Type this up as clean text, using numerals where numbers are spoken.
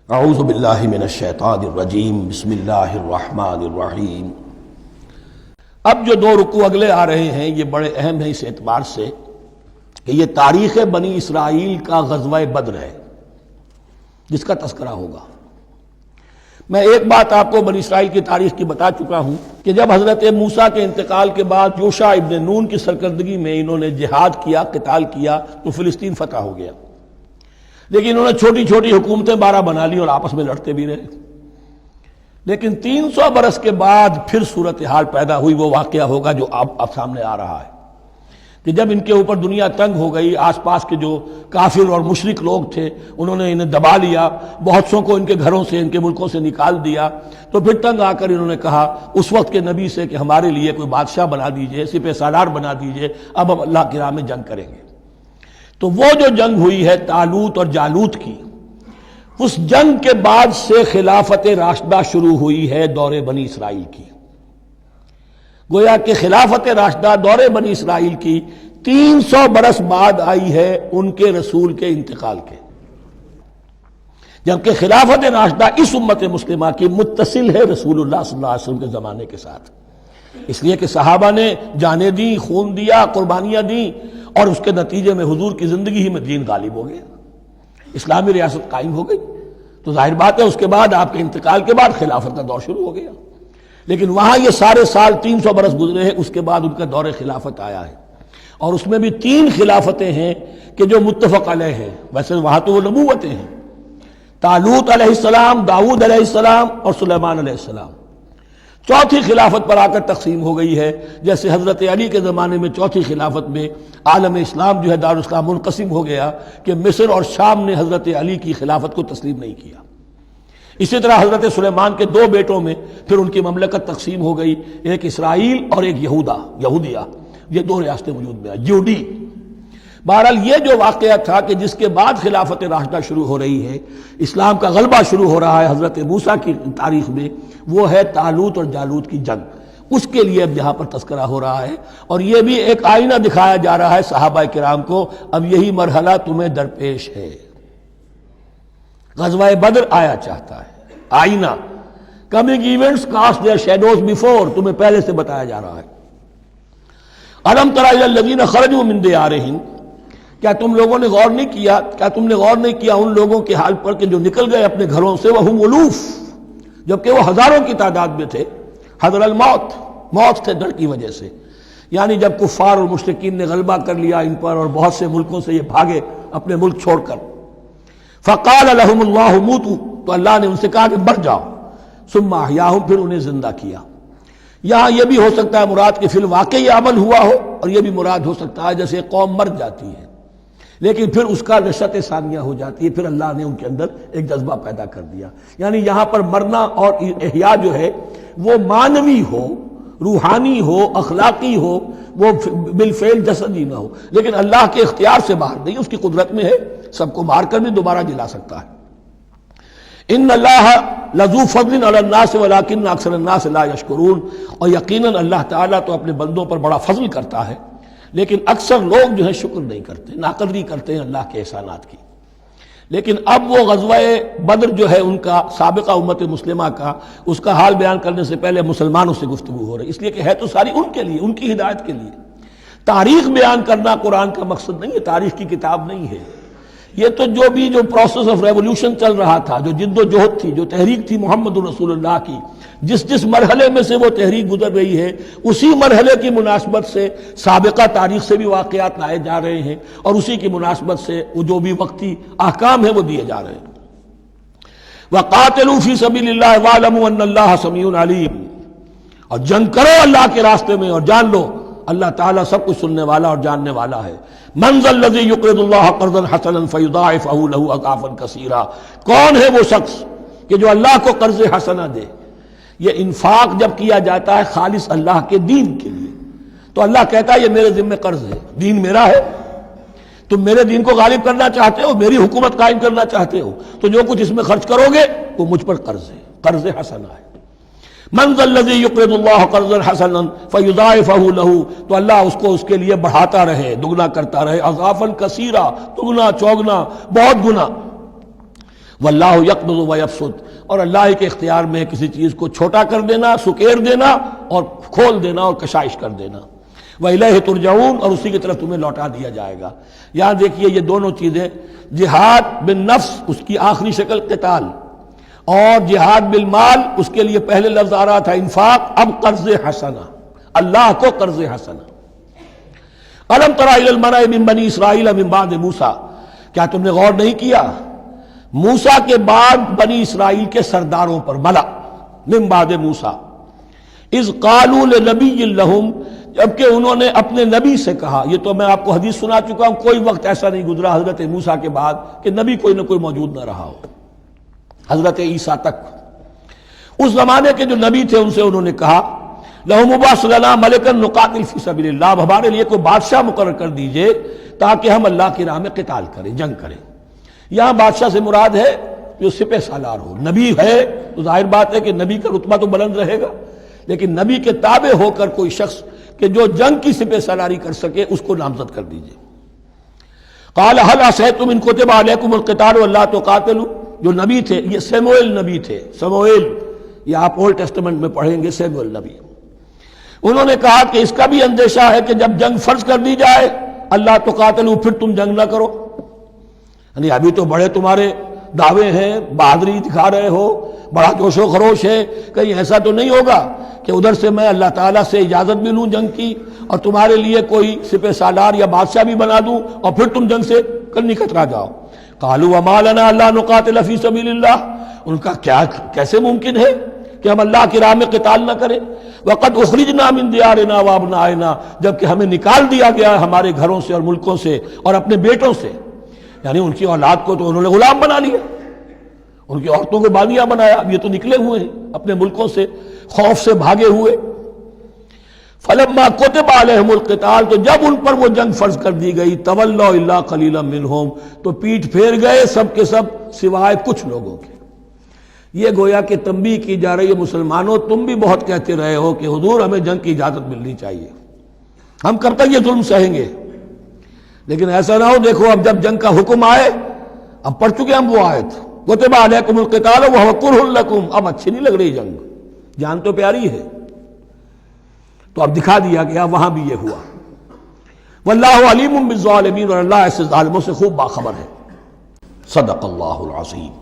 اعوذ باللہ من الشیطان الرجیم بسم اللہ الرحمن الرحیم۔ اب جو دو رکوع اگلے آ رہے ہیں یہ بڑے اہم ہیں اس اعتبار سے کہ یہ تاریخ بنی اسرائیل کا غزوہ بدر ہے جس کا تذکرہ ہوگا۔ میں ایک بات آپ کو بنی اسرائیل کی تاریخ کی بتا چکا ہوں کہ جب حضرت موسیٰ کے انتقال کے بعد یوشع ابن نون کی سرکردگی میں انہوں نے جہاد کیا، قتال کیا تو فلسطین فتح ہو گیا، لیکن انہوں نے چھوٹی چھوٹی حکومتیں 12 بنا لی اور آپس میں لڑتے بھی رہے۔ لیکن 300 برس کے بعد پھر صورتحال پیدا ہوئی، وہ واقعہ ہوگا جو اب سامنے آ رہا ہے کہ جب ان کے اوپر دنیا تنگ ہو گئی، آس پاس کے جو کافر اور مشرک لوگ تھے انہوں نے انہیں دبا لیا، بہت سوں کو ان کے گھروں سے ان کے ملکوں سے نکال دیا، تو پھر تنگ آ کر انہوں نے کہا اس وقت کے نبی سے کہ ہمارے لیے کوئی بادشاہ بنا دیجئے، سپہ سالار بنا دیجئے، اب ہم اللہ کی راہ میں جنگ کریں گے۔ تو وہ جو جنگ ہوئی ہے طالوت اور جالوت کی، اس جنگ کے بعد سے خلافت راشدہ شروع ہوئی ہے دور بنی اسرائیل کی۔ گویا کہ خلافت راشدہ دور بنی اسرائیل کی 300 برس بعد آئی ہے ان کے رسول کے انتقال کے، جبکہ خلافت راشدہ اس امت مسلمہ کی متصل ہے رسول اللہ صلی اللہ علیہ وسلم کے زمانے کے ساتھ، اس لیے کہ صحابہ نے جانیں دیں، خون دیا، قربانیاں دیں، اور اس کے نتیجے میں حضور کی زندگی ہی میں دین غالب ہو گیا، اسلامی ریاست قائم ہو گئی۔ تو ظاہر بات ہے اس کے بعد آپ کے انتقال کے بعد خلافت کا دور شروع ہو گیا، لیکن وہاں یہ سارے سال 300 برس گزرے ہیں، اس کے بعد ان کا دور خلافت آیا ہے، اور اس میں بھی 3 خلافتیں ہیں کہ جو متفق علیہ ہیں۔ ویسے وہاں تو وہ نبوتیں ہیں، طالوت علیہ السلام، داؤد علیہ السلام اور سلیمان علیہ السلام۔ چوتھی خلافت پر آ کر تقسیم ہو گئی ہے، جیسے حضرت علی کے زمانے میں چوتھی خلافت میں عالم اسلام جو ہے دارالاسلام منقسم ہو گیا کہ مصر اور شام نے حضرت علی کی خلافت کو تسلیم نہیں کیا۔ اسی طرح حضرت سلیمان کے 2 بیٹوں میں پھر ان کی مملکت تقسیم ہو گئی، ایک اسرائیل اور ایک یہودیہ، یہ 2 ریاستیں وجود میں آئی، یہودی۔ بہرحال یہ جو واقعہ تھا کہ جس کے بعد خلافت راشدہ شروع ہو رہی ہے، اسلام کا غلبہ شروع ہو رہا ہے حضرت موسیٰ کی تاریخ میں، وہ ہے طالوت اور جالوت کی جنگ۔ اس کے لیے اب یہاں پر تذکرہ ہو رہا ہے، اور یہ بھی ایک آئینہ دکھایا جا رہا ہے صحابہ کرام کو، اب یہی مرحلہ تمہیں درپیش ہے۔ غزوہ بدر آیا چاہتا ہے، آئینہ، coming events cast their shadows before, تمہیں پہلے سے بتایا جا رہا ہے۔ الم تر الی الذین خرجوا من دیارہم، کیا تم لوگوں نے غور نہیں کیا، کیا تم نے غور نہیں کیا ان لوگوں کے حال پر کہ جو نکل گئے اپنے گھروں سے، وہم الوف، جبکہ وہ ہزاروں کی تعداد میں تھے، حذر الموت، موت سے ڈر کی وجہ سے، یعنی جب کفار اور مشرکین نے غلبہ کر لیا ان پر اور بہت سے ملکوں سے یہ بھاگے اپنے ملک چھوڑ کر، فقال لهم اللہ موتوا، تو اللہ نے ان سے کہا کہ مر جاؤ، ثم احیاہم، پھر انہیں زندہ کیا۔ یہاں یہ بھی ہو سکتا ہے مراد کہ فی الواقع یہ عمل ہوا ہو، اور یہ بھی مراد ہو سکتا ہے جیسے قوم مر جاتی ہے لیکن پھر اس کا نشأت ثانیہ ہو جاتی ہے، پھر اللہ نے ان کے اندر ایک جذبہ پیدا کر دیا۔ یعنی یہاں پر مرنا اور احیاء جو ہے وہ معنوی ہو، روحانی ہو، اخلاقی ہو، وہ بالفعل جسدی نہ ہو، لیکن اللہ کے اختیار سے باہر نہیں، اس کی قدرت میں ہے، سب کو مار کر بھی دوبارہ جلا سکتا ہے۔ ان اللہ لذو فضل علی الناس ولکن اکثر الناس لا یشکرون، اور یقیناً اللہ تعالیٰ تو اپنے بندوں پر بڑا فضل کرتا ہے، لیکن اکثر لوگ جو ہے شکر نہیں کرتے، ناقدری کرتے ہیں اللہ کے احسانات کی۔ لیکن اب وہ غزوہ بدر جو ہے ان کا، سابقہ امت مسلمہ کا، اس کا حال بیان کرنے سے پہلے مسلمانوں سے گفتگو ہو رہی، اس لیے کہ ہے تو ساری ان کے لیے، ان کی ہدایت کے لیے۔ تاریخ بیان کرنا قرآن کا مقصد نہیں ہے، تاریخ کی کتاب نہیں ہے یہ، تو جو پروسیس آف ریولوشن چل رہا تھا، جو جد و جہد تھی، جو تحریک تھی محمد رسول اللہ کی، جس مرحلے میں سے وہ تحریک گزر رہی ہے، اسی مرحلے کی مناسبت سے سابقہ تاریخ سے بھی واقعات لائے جا رہے ہیں، اور اسی کی مناسبت سے وہ جو بھی وقتی احکام ہیں وہ دیے جا رہے ہیں۔ وَقَاتِلُوا فِي سَبِيلِ اللَّهِ وَاعْلَمُوا أَنَّ اللَّهَ سَمِيعٌ عَلِيمٌ، اور جنگ کرو اللہ کے راستے میں، اور جان لو اللہ تعالیٰ سب کچھ سننے والا اور جاننے والا ہے۔ مَنْ ذَا الَّذِي يُقْرِضُ اللَّهَ قَرْضًا حَسَنًا فَيُضَاعِفَهُ لَهُ أَضْعَافًا كَثِيرًا، کون ہے وہ شخص کہ جو اللہ کو قرض حسنہ دے؟ یہ انفاق جب کیا جاتا ہے خالص اللہ کے دین کے لیے، تو اللہ کہتا ہے یہ میرے ذمہ قرض ہے، دین میرا ہے، تم میرے دین کو غالب کرنا چاہتے ہو، میری حکومت قائم کرنا چاہتے ہو، تو جو کچھ اس میں خرچ کرو گے وہ مجھ پر قرض ہے، قرض حسنہ ہے۔ من ذا الذی یقرض اللہ قرضا حسنا فیضاعفہ لہ، تو اللہ اس کو اس کے لیے بڑھاتا رہے، دگنا کرتا رہے، اضعافا کثیرا، دگنا چوگنا، بہت گنا۔ واللہ یقبض ویبسط، اور اللہ کے اختیار میں کسی چیز کو چھوٹا کر دینا، سکیر دینا، اور کھول دینا اور کشائش کر دینا۔ وَإِلَيْهِ تُرْجَعُونَ، اور اسی کی طرف تمہیں لوٹا دیا جائے گا۔ یہاں دیکھیے یہ دونوں چیزیں، جہاد بالنفس اس کی آخری شکل قتال، اور جہاد بالمال اس کے لیے پہلے لفظ آ رہا تھا انفاق، اب قرض حسنہ، اللہ کو قرض حسنہ۔ الم تر الی الملأ من بنی اسرائیل من بعد موسیٰ، کیا تم نے غور نہیں کیا موسیٰ کے بعد بنی اسرائیل کے سرداروں پر، ملا من بعد موسیٰ، اذ قالوا لنبی لہم، جبکہ انہوں نے اپنے نبی سے کہا۔ یہ تو میں آپ کو حدیث سنا چکا ہوں، کوئی وقت ایسا نہیں گزرا حضرت موسیٰ کے بعد کہ نبی کوئی نہ کوئی موجود نہ رہا ہو، حضرت عیسیٰ تک۔ اس زمانے کے جو نبی تھے ان سے انہوں نے کہا لَهُمْ مُبَعَثْ لَنَا مَلِكًا نُقَاتِلْ فِي سَبِيلِ اللَّهِ، اب ہمارے لیے کوئی بادشاہ مقرر کر دیجئے تاکہ ہم اللہ کی راہ میں قتال کریں، جنگ کریں۔ یہاں بادشاہ سے مراد ہے جو سپہ سالار ہو۔ نبی ہے تو ظاہر بات ہے کہ نبی کا رتبہ تو بلند رہے گا، لیکن نبی کے تابع ہو کر کوئی شخص کہ جو جنگ کی سپہ سالاری کر سکے اس کو نامزد کر دیجئے۔ قال هل عصیتم ان کتب علیکم القتال الا تقاتلوا، جو نبی تھے یہ سیموئیل نبی تھے، سموئیل، یہ آپ اولڈ ٹیسٹمنٹ میں پڑھیں گے سیموئیل نبی۔ انہوں نے کہا کہ اس کا بھی اندیشہ ہے کہ جب جنگ فرض کر دی جائے اللہ تقاتلوا، پھر تم جنگ نہ کرو، یعنی ابھی تو بڑے تمہارے دعوے ہیں، بہادری دکھا رہے ہو، بڑا جوش و خروش ہے، کہیں ایسا تو نہیں ہوگا کہ ادھر سے میں اللہ تعالیٰ سے اجازت بھی لوں جنگ کی اور تمہارے لیے کوئی سپہ سالار یا بادشاہ بھی بنا دوں اور پھر تم جنگ سے کرنی کترا جاؤ۔ قالوا وما لنا الا نقاتل فی سبیل اللہ، ان کا کیا کیسے ممکن ہے کہ ہم اللہ کی راہ میں قتال نہ کریں؟ وقد اخرجنا من دیارنا وابنائنا، جبکہ ہمیں نکال دیا گیا ہے ہمارے گھروں سے اور ملکوں سے اور اپنے بیٹوں سے، یعنی ان کی اولاد کو تو انہوں نے غلام بنا لیا، ان کی عورتوں کو باندیاں بنایا، اب یہ تو نکلے ہوئے ہیں اپنے ملکوں سے، خوف سے بھاگے ہوئے۔ فلما کتب علیہم القتال، تو جب ان پر وہ جنگ فرض کر دی گئی، تولوا الا قلیلا منہم، تو پیٹھ پھیر گئے سب کے سب سوائے کچھ لوگوں کے۔ یہ گویا کہ تنبیہ کی جا رہی ہے مسلمانوں، تم بھی بہت کہتے رہے ہو کہ حضور ہمیں جنگ کی اجازت ملنی چاہیے، ہم کب تک یہ ظلم سہیں گے؟ لیکن ایسا نہ ہو، دیکھو اب جب جنگ کا حکم آئے، اب پڑھ چکے ہم وہ آیت کتب علیکم القتال وہو کرہ لکم، اب اچھی نہیں لگ رہی جنگ، جان تو پیاری ہے، تو اب دکھا دیا گیا وہاں بھی یہ ہوا۔ واللہ علیم بالظالمین، اور اللہ ایسے ظالموں سے خوب باخبر ہے۔ صدق اللہ العظیم۔